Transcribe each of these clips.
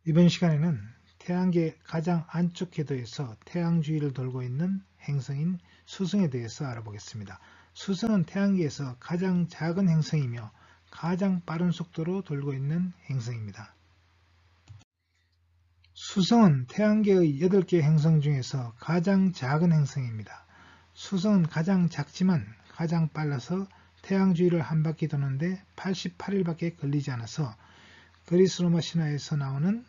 이번 시간에는 태양계 가장 안쪽 궤도에서 태양 주위를 돌고 있는 행성인 수성에 대해서 알아보겠습니다. 수성은 태양계에서 가장 작은 행성이며 가장 빠른 속도로 돌고 있는 행성입니다. 수성은 태양계의 8개 행성 중에서 가장 작은 행성입니다. 수성은 가장 작지만 가장 빨라서 태양 주위를 한 바퀴 도는데 88일밖에 걸리지 않아서 그리스 로마 신화에서 나오는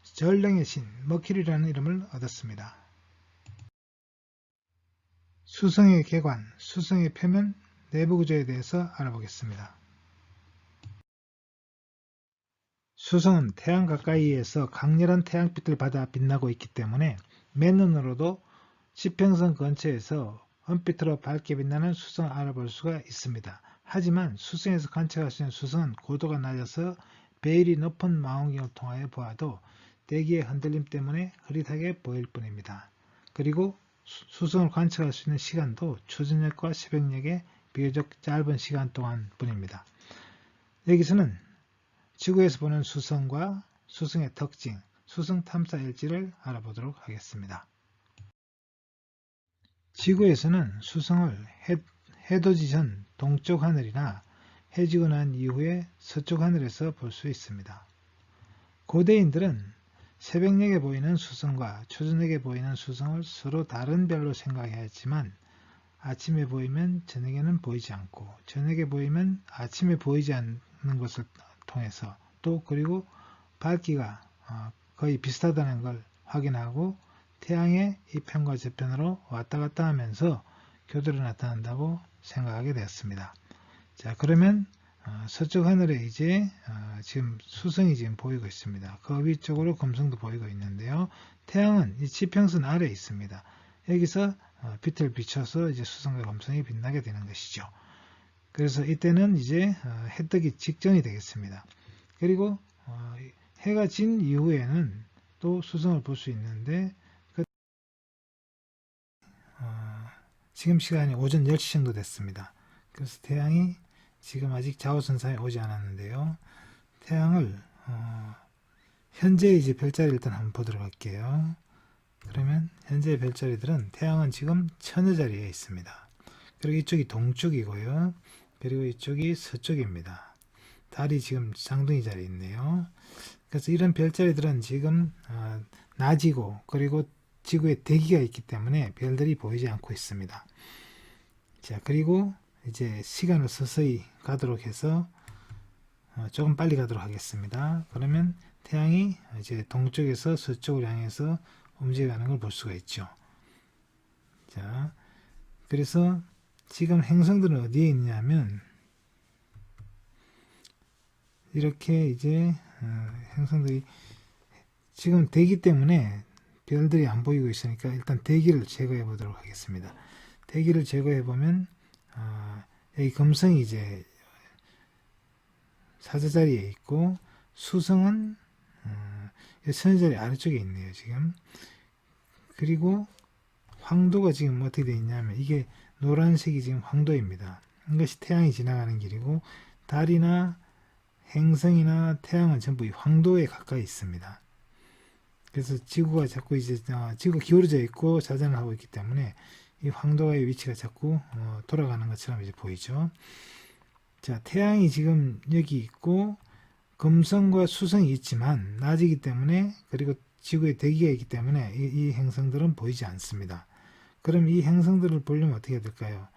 전령의 신 머큐리라는 이름을 얻었습니다. 수성의 개관, 수성의 표면, 내부 구조에 대해서 알아보겠습니다. 수성은 태양 가까이에서 강렬한 태양빛을 받아 빛나고 있기 때문에 맨눈으로도 지평선 근처에서 은빛으로 밝게 빛나는 수성을 알아볼 수가 있습니다. 하지만 수성에서 관측할 수 있는 수성은 고도가 낮아서 배율이 높은 망원경을 통하여 보아도 대기의 흔들림 때문에 흐릿하게 보일 뿐입니다. 그리고 수성을 관측할 수 있는 시간도 초저녁과 새벽녘에 비교적 짧은 시간 동안 뿐입니다. 여기서는 지구에서 보는 수성과 수성의 특징, 수성 탐사 일지를 알아보도록 하겠습니다. 지구에서는 수성을 해돋이 전 동쪽 하늘이나 해지고 난 이후에 서쪽 하늘에서 볼 수 있습니다. 고대인들은 새벽녘에 보이는 수성과 초저녁에 보이는 수성을 서로 다른 별로 생각했지만 아침에 보이면 저녁에는 보이지 않고 저녁에 보이면 아침에 보이지 않는 것을 통해서 또 그리고 밝기가 거의 비슷하다는 걸 확인하고 태양의 이편과 저편으로 왔다 갔다 하면서 교대로 나타난다고 생각하게 되었습니다. 자, 그러면 서쪽 하늘에 이제 지금 수성이 지금 보이고 있습니다. 그 위쪽으로 금성도 보이고 있는데요. 태양은 이 지평선 아래에 있습니다. 여기서 빛을 비춰서 이제 수성과 금성이 빛나게 되는 것이죠. 그래서 이때는 이제 해 뜨기 직전이 되겠습니다. 그리고 해가 진 이후에는 또 수성을 볼 수 있는데 지금 시간이 오전 10시 정도 됐습니다. 그래서 태양이 지금 아직 자오선상에 오지 않았는데요. 태양을 현재 이제 별자리 일단 한번 보도록 할게요. 그러면 현재 별자리들은 태양은 지금 천여 자리에 있습니다. 그리고 이쪽이 동쪽이고요. 그리고 이쪽이 서쪽입니다. 달이 지금 쌍둥이 자리에 있네요. 그래서 이런 별자리들은 지금 낮이고 그리고 지구에 대기가 있기 때문에 별들이 보이지 않고 있습니다. 자, 그리고 이제 시간을 서서히 가도록 해서 조금 빨리 가도록 하겠습니다. 그러면 태양이 이제 동쪽에서 서쪽을 향해서 움직여가는 걸 볼 수가 있죠. 자, 그래서 지금 행성들은 어디에 있냐면 이렇게 이제 행성들이 지금 대기 때문에 별들이 안 보이고 있으니까 일단 대기를 제거해 보도록 하겠습니다. 대기를 제거해 보면 여기 금성이 이제 사제자리에 있고 수성은 선자리 아래쪽에 있네요 지금. 그리고 황도가 지금 어떻게 되어 있냐면 이게 노란색이 지금 황도입니다. 이것이 태양이 지나가는 길이고 달이나 행성이나 태양은 전부 이 황도에 가까이 있습니다. 그래서 지구가 자꾸 이제 지구가 기울어져 있고 자전을 하고 있기 때문에 이 황도의 위치가 자꾸 돌아가는 것처럼 이제 보이죠. 자, 태양이 지금 여기 있고 금성과 수성이 있지만 낮이기 때문에 그리고 지구에 대기가 있기 때문에 이 행성들은 보이지 않습니다. 그럼 이 행성들을 보려면 어떻게 해야 될까요?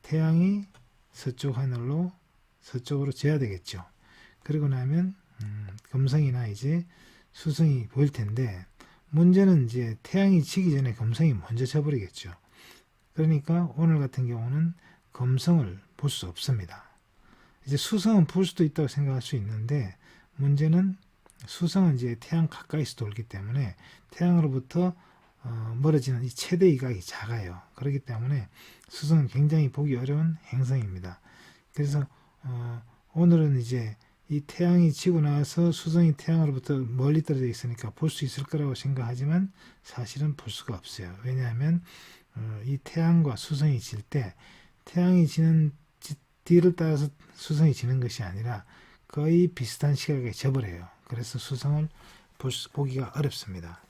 태양이 서쪽 하늘로 서쪽으로 져야 되겠죠. 그리고 나면 금성이나 이제 수성이 보일 텐데 문제는 이제 태양이 지기 전에 금성이 먼저 져버리겠죠. 그러니까 오늘 같은 경우는 금성을 볼 수 없습니다. 이제 수성은 볼 수도 있다고 생각할 수 있는데 문제는 수성은 이제 태양 가까이서 돌기 때문에 태양으로부터 멀어지는 이 최대 이각이 작아요. 그렇기 때문에 수성은 굉장히 보기 어려운 행성입니다. 그래서 오늘은 이제 이 태양이 지고 나서 수성이 태양으로부터 멀리 떨어져 있으니까 볼 수 있을 거라고 생각하지만 사실은 볼 수가 없어요. 왜냐하면 이 태양과 수성이 질 때 태양이 지는 뒤를 따라서 수성이 지는 것이 아니라 거의 비슷한 시각에 져버려요. 그래서 수성을 보기가 어렵습니다.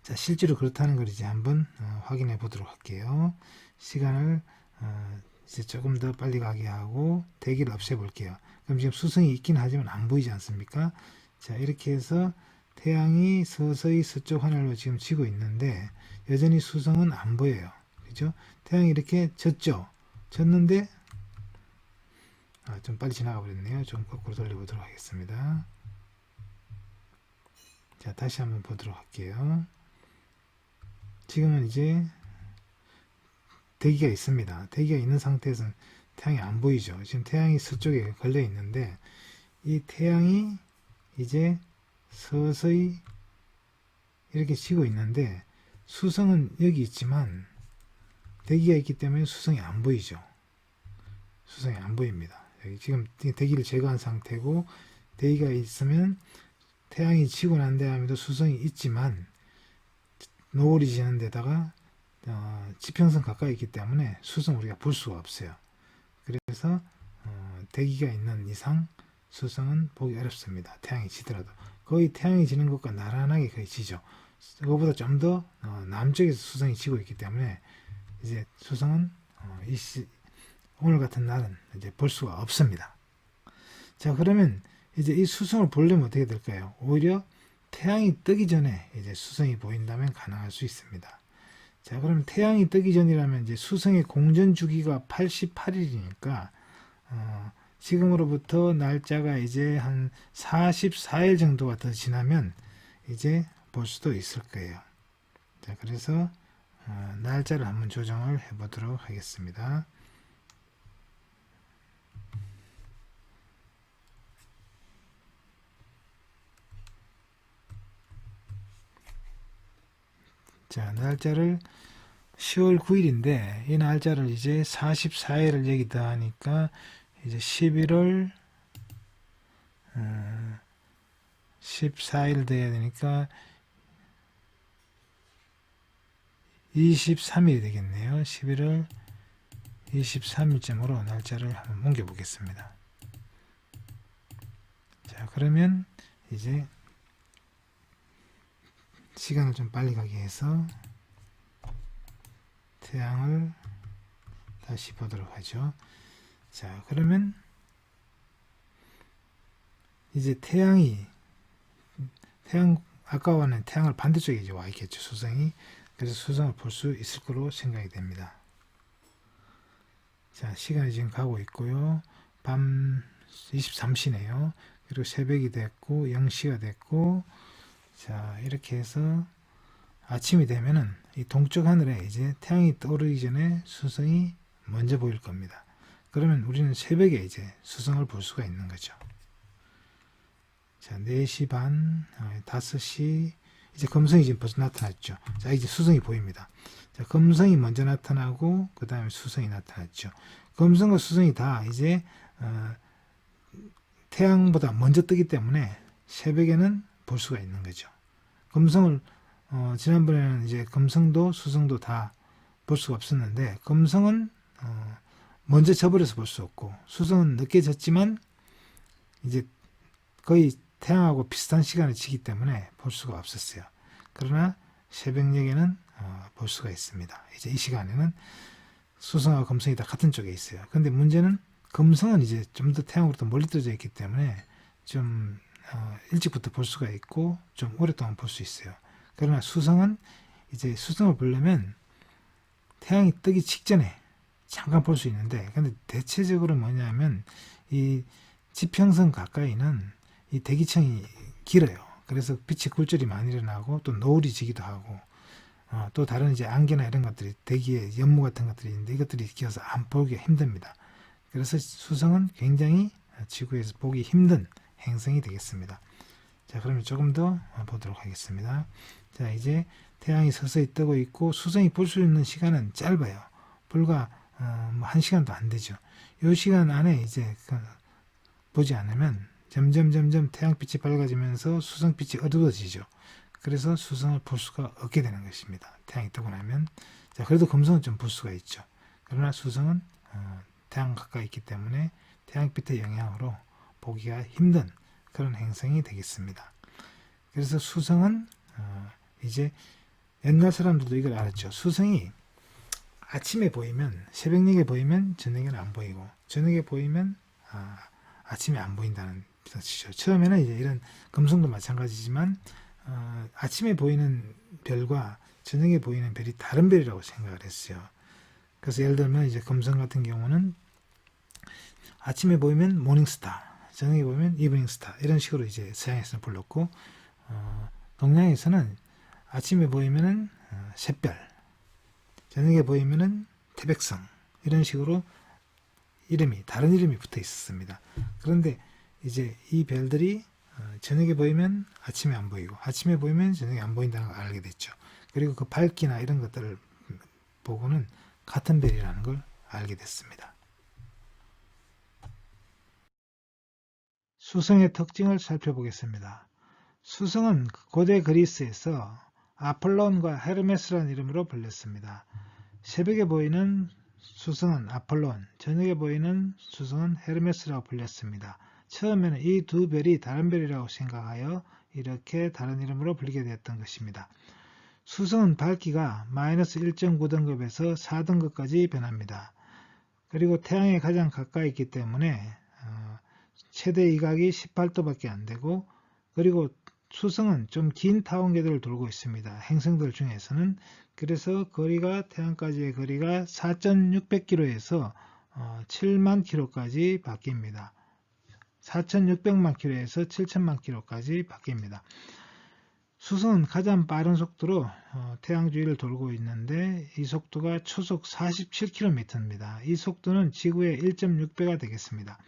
자, 실제로 그렇다는 걸 이제 한번 확인해 보도록 할게요. 시간을 이제 조금 더 빨리 가게 하고 대기를 없애 볼게요. 그럼 지금 수성이 있긴 하지만 안 보이지 않습니까? 자, 이렇게 해서 태양이 서서히 서쪽 하늘로 지금 지고 있는데 여전히 수성은 안 보여요. 그죠? 태양이 이렇게 졌죠? 졌는데 좀 빨리 지나가 버렸네요. 좀 거꾸로 돌려보도록 하겠습니다. 자, 다시 한번 보도록 할게요. 지금은 이제 대기가 있습니다. 대기가 있는 상태에서는 태양이 안 보이죠. 지금 태양이 서쪽에 걸려 있는데 이 태양이 이제 서서히 이렇게 지고 있는데 수성은 여기 있지만 대기가 있기 때문에 수성이 안 보이죠. 수성이 안 보입니다. 여기 지금 대기를 제거한 상태고 대기가 있으면 태양이 지고 난 다음에도 수성이 있지만 노을이 지는 데다가 지평선 가까이 있기 때문에 수성 우리가 볼 수가 없어요. 그래서 대기가 있는 이상 수성은 보기 어렵습니다. 태양이 지더라도 거의 태양이 지는 것과 나란하게 거의 지죠. 그거보다 좀 더 남쪽에서 수성이 지고 있기 때문에 이제 수성은 오늘 같은 날은 이제 볼 수가 없습니다. 자, 그러면 이제 이 수성을 보려면 어떻게 될까요? 오히려 태양이 뜨기 전에 이제 수성이 보인다면 가능할 수 있습니다. 자, 그럼 태양이 뜨기 전이라면 이제 수성의 공전 주기가 88일이니까 지금으로부터 날짜가 이제 한 44일 정도가 더 지나면 이제 볼 수도 있을 거예요. 자, 그래서 날짜를 한번 조정을 해 보도록 하겠습니다. 자, 날짜를 10월 9일인데 이 날짜를 이제 44일을 여기다 하니까 이제 11월 14일 돼야 되니까 23일이 되겠네요. 11월 23일쯤으로 날짜를 한번 옮겨 보겠습니다. 자, 그러면 이제 시간을 좀 빨리 가게 해서 태양을 다시 보도록 하죠. 자, 그러면 이제 아까와는 태양을 반대쪽에 이제 와 있겠죠, 수성이. 그래서 수성을 볼 수 있을 거로 생각이 됩니다. 자, 시간이 지금 가고 있고요. 밤 23시네요. 그리고 새벽이 됐고 0시가 됐고, 자, 이렇게 해서 아침이 되면은 이 동쪽 하늘에 이제 태양이 떠오르기 전에 수성이 먼저 보일 겁니다. 그러면 우리는 새벽에 이제 수성을 볼 수가 있는 거죠. 자, 4시 반, 5시, 이제 금성이 지금 벌써 나타났죠. 자, 이제 수성이 보입니다. 자, 금성이 먼저 나타나고 그 다음에 수성이 나타났죠. 금성과 수성이 다 이제 태양보다 먼저 뜨기 때문에 새벽에는 볼 수가 있는 거죠. 금성을 지난번에는 이제 금성도 수성도 다 볼 수가 없었는데 금성은 먼저 져버려서 볼 수 없고 수성은 늦게 졌지만 이제 거의 태양하고 비슷한 시간에 지기 때문에 볼 수가 없었어요. 그러나 새벽녘에는 볼 수가 있습니다. 이제 이 시간에는 수성하고 금성이 다 같은 쪽에 있어요. 근데 문제는 금성은 이제 좀 더 태양으로부터 멀리 떨어져 있기 때문에 좀 일찍부터 볼 수가 있고 좀 오랫동안 볼 수 있어요. 그러나 수성은 이제 수성을 보려면 태양이 뜨기 직전에 잠깐 볼 수 있는데, 근데 대체적으로 뭐냐면 이 지평선 가까이는 이 대기층이 길어요. 그래서 빛이 굴절이 많이 일어나고 또 노을이 지기도 하고 또 다른 이제 안개나 이런 것들이 대기에 연무 같은 것들이 있는데 이것들이 끼어서 안 보기가 힘듭니다. 그래서 수성은 굉장히 지구에서 보기 힘든 행성이 되겠습니다. 자, 그러면 조금 더 보도록 하겠습니다. 자, 이제 태양이 서서히 뜨고 있고 수성이 볼 수 있는 시간은 짧아요. 불과 1시간도 안 되죠. 이 시간 안에 이제 보지 않으면 점점 태양빛이 밝아지면서 수성빛이 어두워지죠. 그래서 수성을 볼 수가 없게 되는 것입니다. 태양이 뜨고 나면. 자, 그래도 금성은 좀 볼 수가 있죠. 그러나 수성은 태양 가까이 있기 때문에 태양빛의 영향으로 보기가 힘든 그런 행성이 되겠습니다. 그래서 수성은 이제 옛날 사람들도 이걸 알았죠. 수성이 아침에 보이면, 새벽녘에 보이면 저녁에는 안 보이고, 저녁에 보이면 아침에 안 보인다는 뜻이죠. 처음에는 이제 이런 금성도 마찬가지지만 아침에 보이는 별과 저녁에 보이는 별이 다른 별이라고 생각을 했어요. 그래서 예를 들면 이제 금성 같은 경우는 아침에 보이면 모닝스타, 저녁에 보이면 이브닝스타, 이런 식으로 이제 서양에서는 불렀고, 동양에서는 아침에 보이면은 샛별, 저녁에 보이면은 태백성, 이런 식으로 다른 이름이 붙어 있었습니다. 그런데 이제 이 별들이 저녁에 보이면 아침에 안 보이고, 아침에 보이면 저녁에 안 보인다는 걸 알게 됐죠. 그리고 그 밝기나 이런 것들을 보고는 같은 별이라는 걸 알게 됐습니다. 수성의 특징을 살펴보겠습니다. 수성은 고대 그리스에서 아폴론과 헤르메스라는 이름으로 불렸습니다. 새벽에 보이는 수성은 아폴론, 저녁에 보이는 수성은 헤르메스라고 불렸습니다. 처음에는 이 두 별이 다른 별이라고 생각하여 이렇게 다른 이름으로 불리게 되었던 것입니다. 수성은 밝기가 마이너스 1.9등급에서 4등급까지 변합니다. 그리고 태양에 가장 가까이 있기 때문에 최대 이각이 18도밖에 안 되고, 그리고 수성은 좀 긴 타원궤도를 돌고 있습니다. 행성들 중에서는. 그래서 거리가, 태양까지의 거리가 4,600km에서 7만 km까지 바뀝니다. 4,600만 km에서 7,000만 km까지 바뀝니다. 수성은 가장 빠른 속도로 태양 주위를 돌고 있는데, 이 속도가 초속 47km입니다. 이 속도는 지구의 1.6배가 되겠습니다.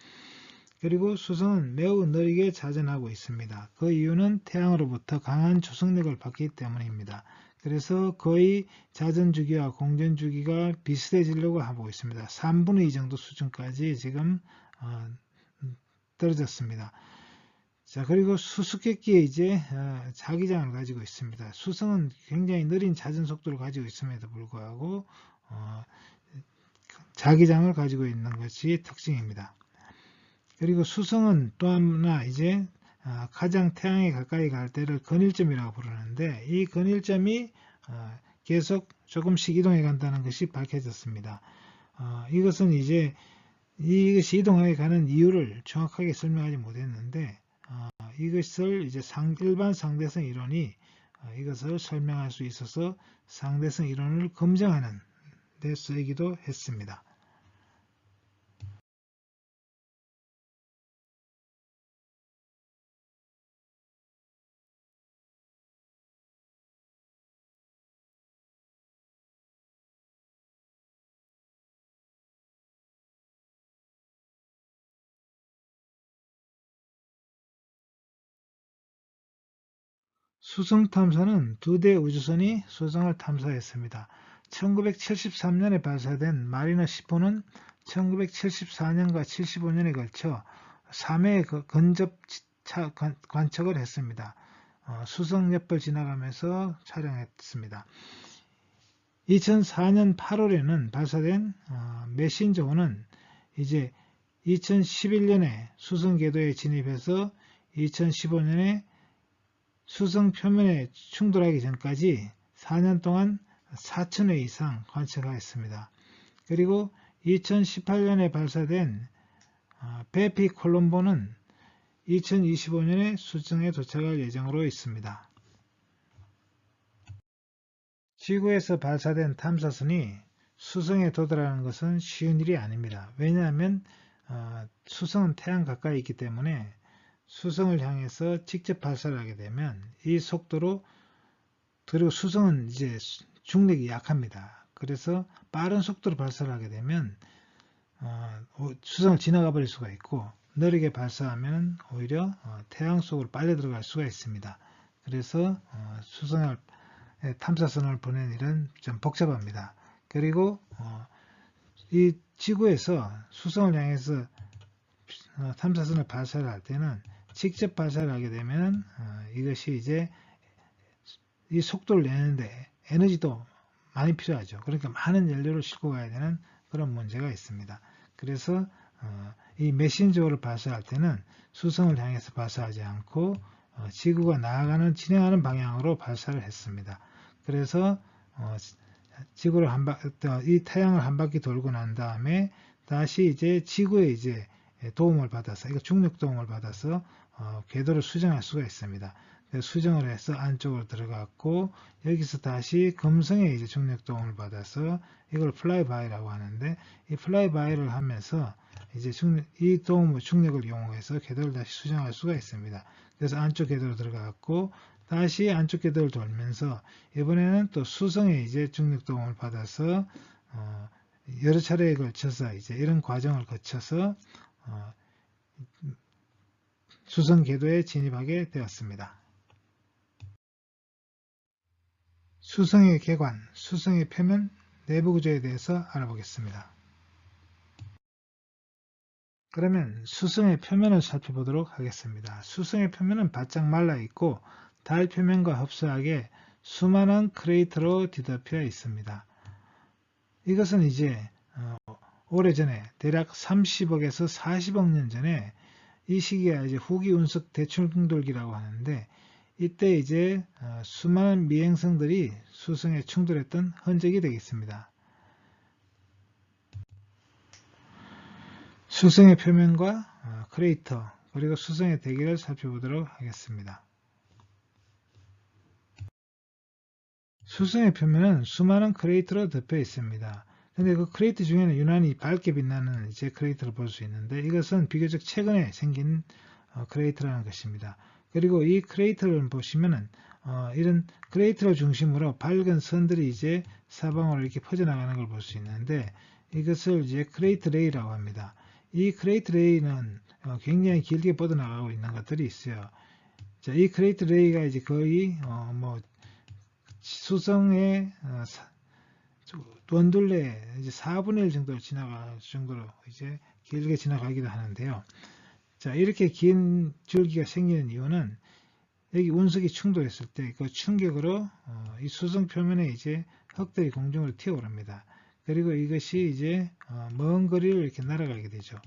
그리고 수성은 매우 느리게 자전하고 있습니다. 그 이유는 태양으로부터 강한 초속력을 받기 때문입니다. 그래서 거의 자전주기와 공전주기가 비슷해지려고 하고 있습니다. 3분의 2 정도 수준까지 지금 떨어졌습니다. 자, 그리고 수수께끼에 이제 자기장을 가지고 있습니다. 수성은 굉장히 느린 자전 속도를 가지고 있음에도 불구하고 자기장을 가지고 있는 것이 특징입니다. 그리고 수성은 또 하나 이제 가장 태양에 가까이 갈 때를 근일점이라고 부르는데, 이 근일점이 계속 조금씩 이동해 간다는 것이 밝혀졌습니다. 이것은 이제 이것이 이동해 가는 이유를 정확하게 설명하지 못했는데, 이것을 이제 일반 상대성 이론이 이것을 설명할 수 있어서 상대성 이론을 검증하는 데 쓰이기도 했습니다. 수성 탐사는 2대 우주선이 수성을 탐사했습니다. 1973년에 발사된 마리너 10호는 1974년과 75년에 걸쳐 3회의 근접 관측을 했습니다. 수성 옆을 지나가면서 촬영했습니다. 2004년 8월에는 발사된 메신저호는 이제 2011년에 수성 궤도에 진입해서 2015년에 수성 표면에 충돌하기 전까지 4년 동안 4,000회 이상 관측하였습니다. 그리고 2018년에 발사된 베피 콜롬보는 2025년에 수성에 도착할 예정으로 있습니다. 지구에서 발사된 탐사선이 수성에 도달하는 것은 쉬운 일이 아닙니다. 왜냐하면 수성은 태양 가까이 있기 때문에 수성을 향해서 직접 발사를 하게 되면 이 속도로, 그리고 수성은 이제 중력이 약합니다. 그래서 빠른 속도로 발사를 하게 되면 수성을 지나가 버릴 수가 있고, 느리게 발사하면 오히려 태양 속으로 빨려 들어갈 수가 있습니다. 그래서 수성을 탐사선을 보내는 일은 좀 복잡합니다. 그리고 이 지구에서 수성을 향해서 탐사선을 발사를 할 때는 직접 발사를 하게 되면 이것이 이제 이 속도를 내는데 에너지도 많이 필요하죠. 그러니까 많은 연료를 싣고 가야 되는 그런 문제가 있습니다. 그래서 이 메신저를 발사할 때는 수성을 향해서 발사하지 않고 지구가 진행하는 방향으로 발사를 했습니다. 그래서 지구를 이 태양을 한 바퀴 돌고 난 다음에 다시 이제 지구에 이제 도움을 받아서, 이거 중력 도움을 받아서 궤도를 수정할 수가 있습니다. 수정을 해서 안쪽으로 들어갔고, 여기서 다시 금성의 이제 중력 도움을 받아서 이걸 플라이바이라고 하는데, 이 플라이바이를 하면서 이제 이 중력을 이용해서 궤도를 다시 수정할 수가 있습니다. 그래서 안쪽 궤도로 들어갔고, 다시 안쪽 궤도를 돌면서 이번에는 또 수성의 이제 중력 도움을 받아서 여러 차례에 걸쳐서 이제 이런 과정을 거쳐서 수성 궤도에 진입하게 되었습니다. 수성의 개관, 수성의 표면, 내부 구조에 대해서 알아보겠습니다. 그러면 수성의 표면을 살펴보도록 하겠습니다. 수성의 표면은 바짝 말라 있고 달 표면과 흡사하게 수많은 크레이터로 뒤덮여 있습니다. 이것은 이제 오래전에 대략 30억에서 40억 년 전에 이 시기가 이제 후기 운석 대충돌기라고 하는데, 이때 이제 수많은 미행성들이 수성에 충돌했던 흔적이 되겠습니다. 수성의 표면과 크레이터, 그리고 수성의 대기를 살펴보도록 하겠습니다. 수성의 표면은 수많은 크레이터로 덮여 있습니다. 근데 그 크레이터 중에는 유난히 밝게 빛나는 이제 크레이터를 볼 수 있는데, 이것은 비교적 최근에 생긴 크레이터라는 것입니다. 그리고 이 크레이터를 보시면은 이런 크레이터를 중심으로 밝은 선들이 이제 사방으로 이렇게 퍼져나가는 걸 볼 수 있는데, 이것을 이제 크레이터 레이라고 합니다. 이 크레이터 레이는 굉장히 길게 뻗어나가고 있는 것들이 있어요. 자, 이 크레이터 레이가 이제 거의 수성의 원둘레 이제 4분의 1 정도를 지나갈 정도로 이제 길게 지나가기도 하는데요. 자, 이렇게 긴 줄기가 생기는 이유는 여기 운석이 충돌했을 때 그 충격으로 이 수성 표면에 이제 흙들이 공중으로 튀어오릅니다. 그리고 이것이 이제 먼 거리를 이렇게 날아가게 되죠.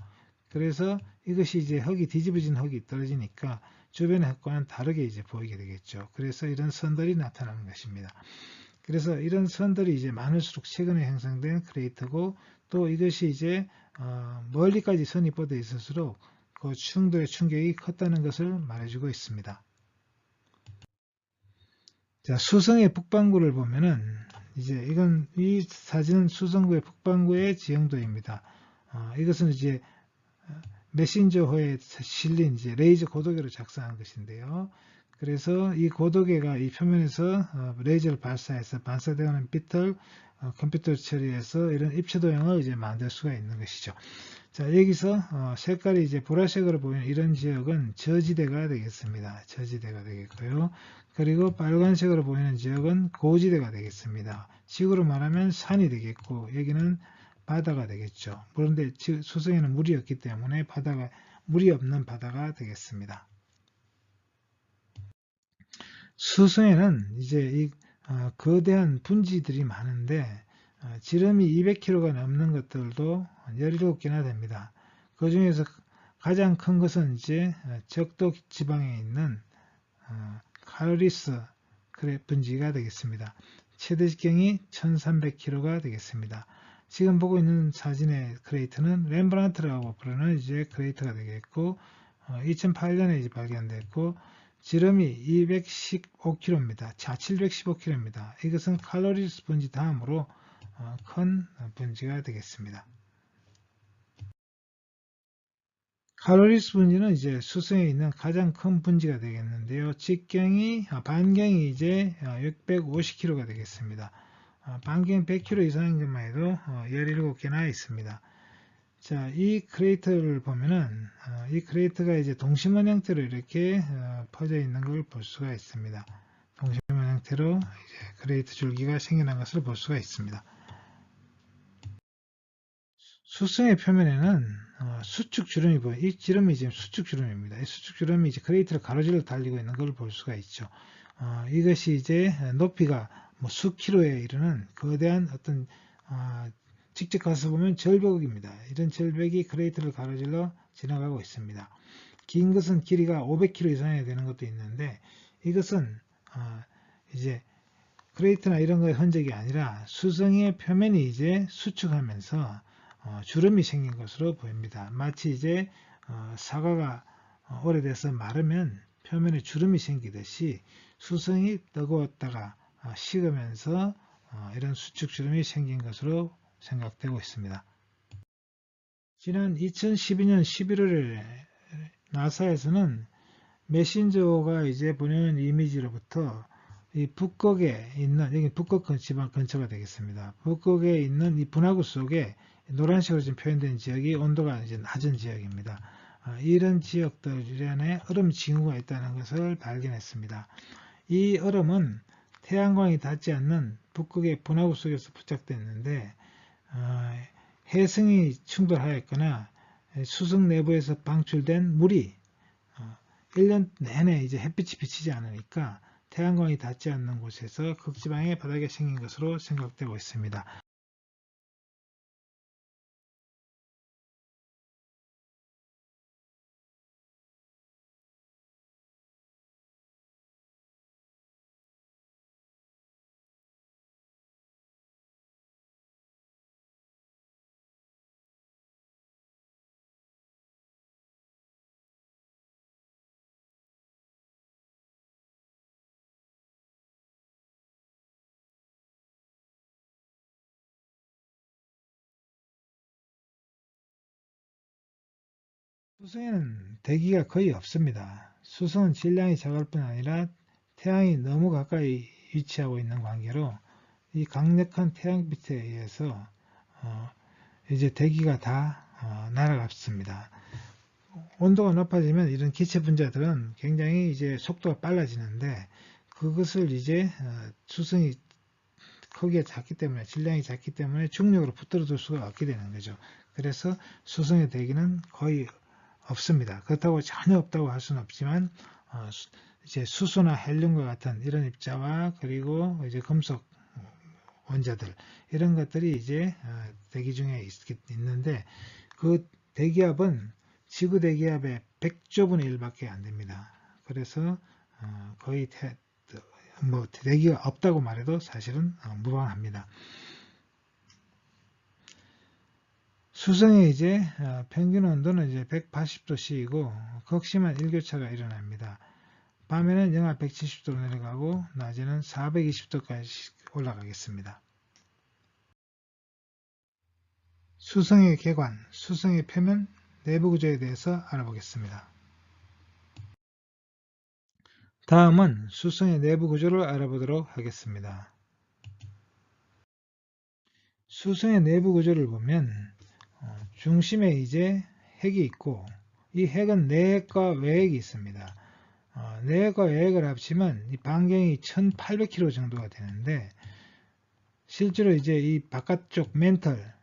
그래서 이것이 이제 흙이 뒤집어진 흙이 떨어지니까 주변의 흙과는 다르게 이제 보이게 되겠죠. 그래서 이런 선들이 나타나는 것입니다. 그래서 이런 선들이 이제 많을수록 최근에 형성된 크레이터고, 또 이것이 이제 멀리까지 선이 뻗어 있을수록 그 충돌의 충격이 컸다는 것을 말해주고 있습니다. 자, 수성의 북반구를 보면은 이제 이 사진은 수성구의 북반구의 지형도입니다. 이것은 이제 메신저호에 실린 이제 레이저 고도계로 작성한 것인데요. 그래서 이 고도계가 이 표면에서 레이저를 발사해서 반사되는 빛을 컴퓨터 처리해서 이런 입체 도형을 이제 만들 수가 있는 것이죠. 자, 여기서 색깔이 이제 보라색으로 보이는 이런 지역은 저지대가 되겠습니다. 저지대가 되겠고요. 그리고 빨간색으로 보이는 지역은 고지대가 되겠습니다. 지구로 말하면 산이 되겠고, 여기는 바다가 되겠죠. 그런데 수성에는 물이 없기 때문에 물이 없는 바다가 되겠습니다. 수성에는 이제 이 거대한 분지들이 많은데, 지름이 200km가 넘는 것들도 17개나 됩니다. 그 중에서 가장 큰 것은 이제 적도 지방에 있는 칼로리스 분지가 되겠습니다. 최대 직경이 1300km가 되겠습니다. 지금 보고 있는 사진의 크레이터는 렘브란트라고 부르는 이제 크레이터가 되겠고, 2008년에 이제 발견됐고, 지름이 215km입니다. 자, 715km입니다. 이것은 칼로리스 분지 다음으로 큰 분지가 되겠습니다. 칼로리스 분지는 이제 수성에 있는 가장 큰 분지가 되겠는데요. 반경이 이제 650km가 되겠습니다. 반경 100km 이상인 것만 해도 17개나 있습니다. 자, 이 크레이터를 보면은 이 크레이터가 이제 동심원 형태로 이렇게 퍼져 있는 걸 볼 수가 있습니다. 동심원 형태로 이제 크레이터 줄기가 생겨난 것을 볼 수가 있습니다. 수성의 표면에는 수축 주름이 보여요. 이 주름이 지금 수축 주름입니다. 이 수축 주름이 이제 크레이터를 가로질러 달리고 있는 걸 볼 수가 있죠. 이것이 이제 높이가 뭐 수킬로에 이르는 거대한 어떤 직접 가서 보면 절벽입니다. 이런 절벽이 크레이터를 가로질러 지나가고 있습니다. 긴 것은 길이가 500km 이상이 되는 것도 있는데 이것은 이제 크레이터나 이런 거의 흔적이 아니라 수성의 표면이 이제 수축하면서 주름이 생긴 것으로 보입니다. 마치 이제 사과가 오래돼서 마르면 표면에 주름이 생기듯이 수성이 뜨거웠다가 식으면서 이런 수축 주름이 생긴 것으로 생각되고 있습니다. 지난 2012년 11월에 나사에서는 메신저가 이제 보내는 이미지로부터 이 북극에 있는, 여기 북극 지방 근처가 되겠습니다. 북극에 있는 이 분화구 속에 노란색으로 지금 표현된 지역이 온도가 이제 낮은 지역입니다. 이런 지역들 안에 얼음 징후가 있다는 것을 발견했습니다. 이 얼음은 태양광이 닿지 않는 북극의 분화구 속에서 부착됐는데 해성이 충돌하였거나 수성 내부에서 방출된 물이 1년 내내 이제 햇빛이 비치지 않으니까 태양광이 닿지 않는 곳에서 극지방의 바닥에 생긴 것으로 생각되고 있습니다. 수성에는 대기가 거의 없습니다. 수성은 질량이 작을 뿐 아니라 태양이 너무 가까이 위치하고 있는 관계로 이 강력한 태양빛에 의해서 이제 대기가 다 날아갔습니다. 온도가 높아지면 이런 기체 분자들은 굉장히 이제 속도가 빨라지는데 그것을 이제 수성이 크기가 작기 때문에 질량이 작기 때문에 중력으로 붙들어 둘 수가 없게 되는 거죠. 그래서 수성의 대기는 거의 없습니다. 그렇다고 전혀 없다고 할 수는 없지만 이제 수소나 헬륨과 같은 이런 입자와 그리고 이제 금속 원자들 이런 것들이 이제 대기 중에 있는데 그 대기압은 지구 대기압의 100조분의 1밖에 안 됩니다. 그래서 거의 대기가 없다고 말해도 사실은 무방합니다. 수성의 이제 평균 온도는 이제 180도씨이고 극심한 일교차가 일어납니다. 밤에는 영하 170도로 내려가고 낮에는 420도까지 올라가겠습니다. 수성의 개관, 수성의 표면, 내부 구조에 대해서 알아보겠습니다. 다음은 수성의 내부 구조를 알아보도록 하겠습니다. 수성의 내부 구조를 보면 중심에 이제 핵이 있고 이 핵은 내핵과 외핵이 있습니다. 내핵과 외핵을 합치면 이 반경이 1800km 정도가 되는데 실제로 이제 이 바깥쪽 멘털,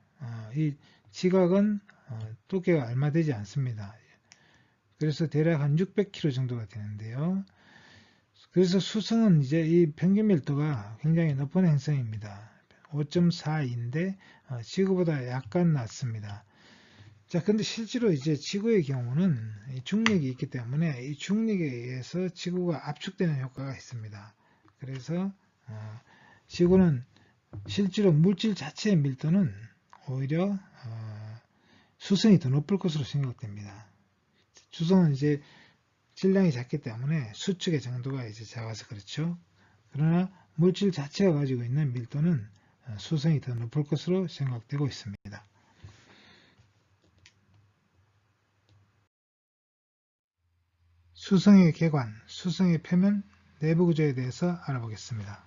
이 지각은 두께가 얼마 되지 않습니다. 그래서 대략 한 600km 정도가 되는데요. 그래서 수성은 이제 이 평균 밀도가 굉장히 높은 행성입니다. 5.42인데 지구보다 약간 낮습니다. 자, 근데 실제로 이제 지구의 경우는 중력이 있기 때문에 이 중력에 의해서 지구가 압축되는 효과가 있습니다. 그래서 지구는 실제로 물질 자체의 밀도는 오히려 수성이 더 높을 것으로 생각됩니다. 수성은 이제 질량이 작기 때문에 수축의 정도가 이제 작아서 그렇죠. 그러나 물질 자체가 가지고 있는 밀도는 수성이 더 높을 것으로 생각되고 있습니다. 수성의 개관, 수성의 표면, 내부 구조에 대해서 알아보겠습니다.